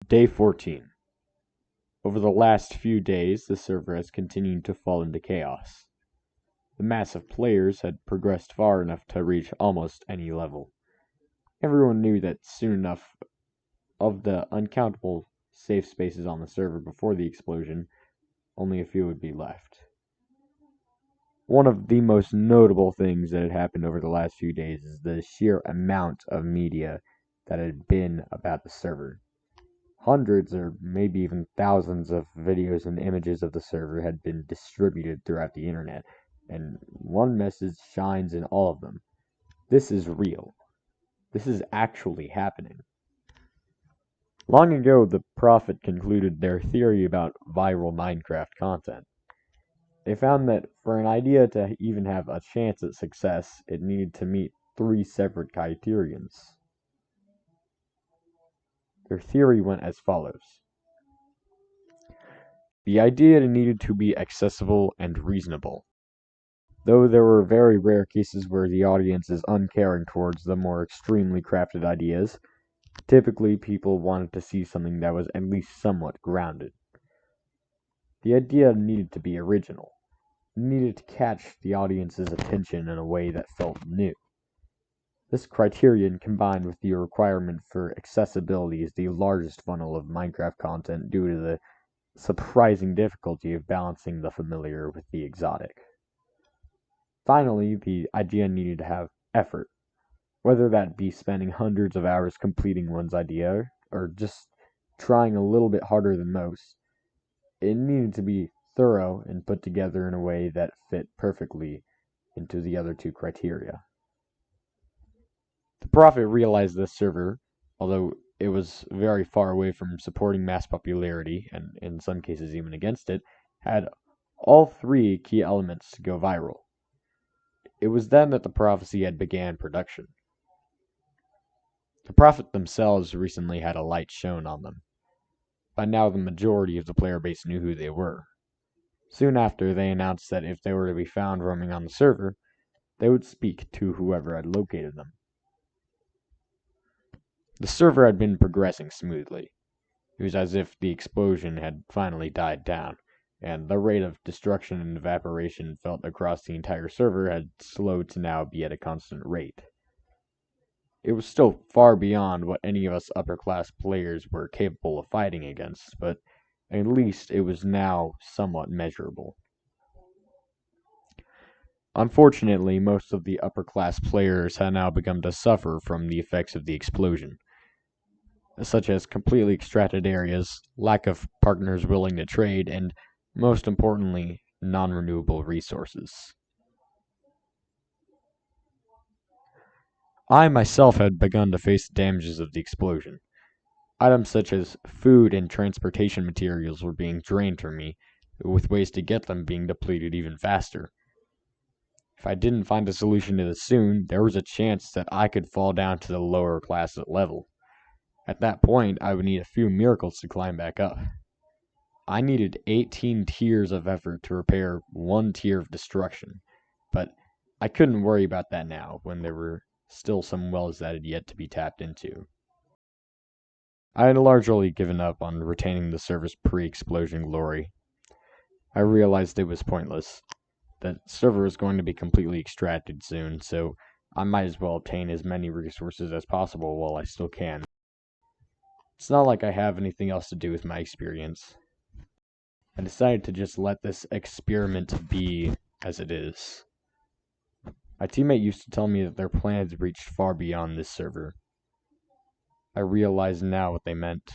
Day 14. Over the last few days, the server has continued to fall into chaos. The mass of players had progressed far enough to reach almost any level. Everyone knew that soon enough, of the uncountable safe spaces on the server before the explosion, only a few would be left. One of the most notable things that had happened over the last few days is the sheer amount of media that had been about the server. Hundreds or maybe even thousands of videos and images of the server had been distributed throughout the internet, and one message shines in all of them. This is real. This is actually happening. Long ago, the Prophet concluded their theory about viral Minecraft content. They found that for an idea to even have a chance at success, it needed to meet three separate criterions. Their theory went as follows. The idea needed to be accessible and reasonable. Though there were very rare cases where the audience is uncaring towards the more extremely crafted ideas, typically people wanted to see something that was at least somewhat grounded. The idea needed to be original. It needed to catch the audience's attention in a way that felt new. This criterion, combined with the requirement for accessibility, is the largest funnel of Minecraft content due to the surprising difficulty of balancing the familiar with the exotic. Finally, the idea needed to have effort, whether that be spending hundreds of hours completing one's idea or just trying a little bit harder than most. It needed to be thorough and put together in a way that fit perfectly into the other two criteria. The Prophet realized this server, although it was very far away from supporting mass popularity, and in some cases even against it, had all three key elements to go viral. It was then that the prophecy had began production. The Prophet themselves recently had a light shone on them. By now the majority of the player base knew who they were. Soon after, they announced that if they were to be found roaming on the server, they would speak to whoever had located them. The server had been progressing smoothly. It was as if the explosion had finally died down, and the rate of destruction and evaporation felt across the entire server had slowed to now be at a constant rate. It was still far beyond what any of us upper-class players were capable of fighting against, but at least it was now somewhat measurable. Unfortunately, most of the upper-class players had now begun to suffer from the effects of the explosion, such as completely extracted areas, lack of partners willing to trade, and, most importantly, non-renewable resources. I myself had begun to face the damages of the explosion. Items such as food and transportation materials were being drained from me, with ways to get them being depleted even faster. If I didn't find a solution to this soon, there was a chance that I could fall down to the lower class level. At that point, I would need a few miracles to climb back up. I needed 18 tiers of effort to repair one tier of destruction, but I couldn't worry about that now, when there were still some wells that had yet to be tapped into. I had largely given up on retaining the server's pre-explosion glory. I realized it was pointless. The server was going to be completely extracted soon, so I might as well obtain as many resources as possible while I still can. It's not like I have anything else to do with my experience. I decided to just let this experiment be as it is. My teammate used to tell me that their plans reached far beyond this server. I realize now what they meant.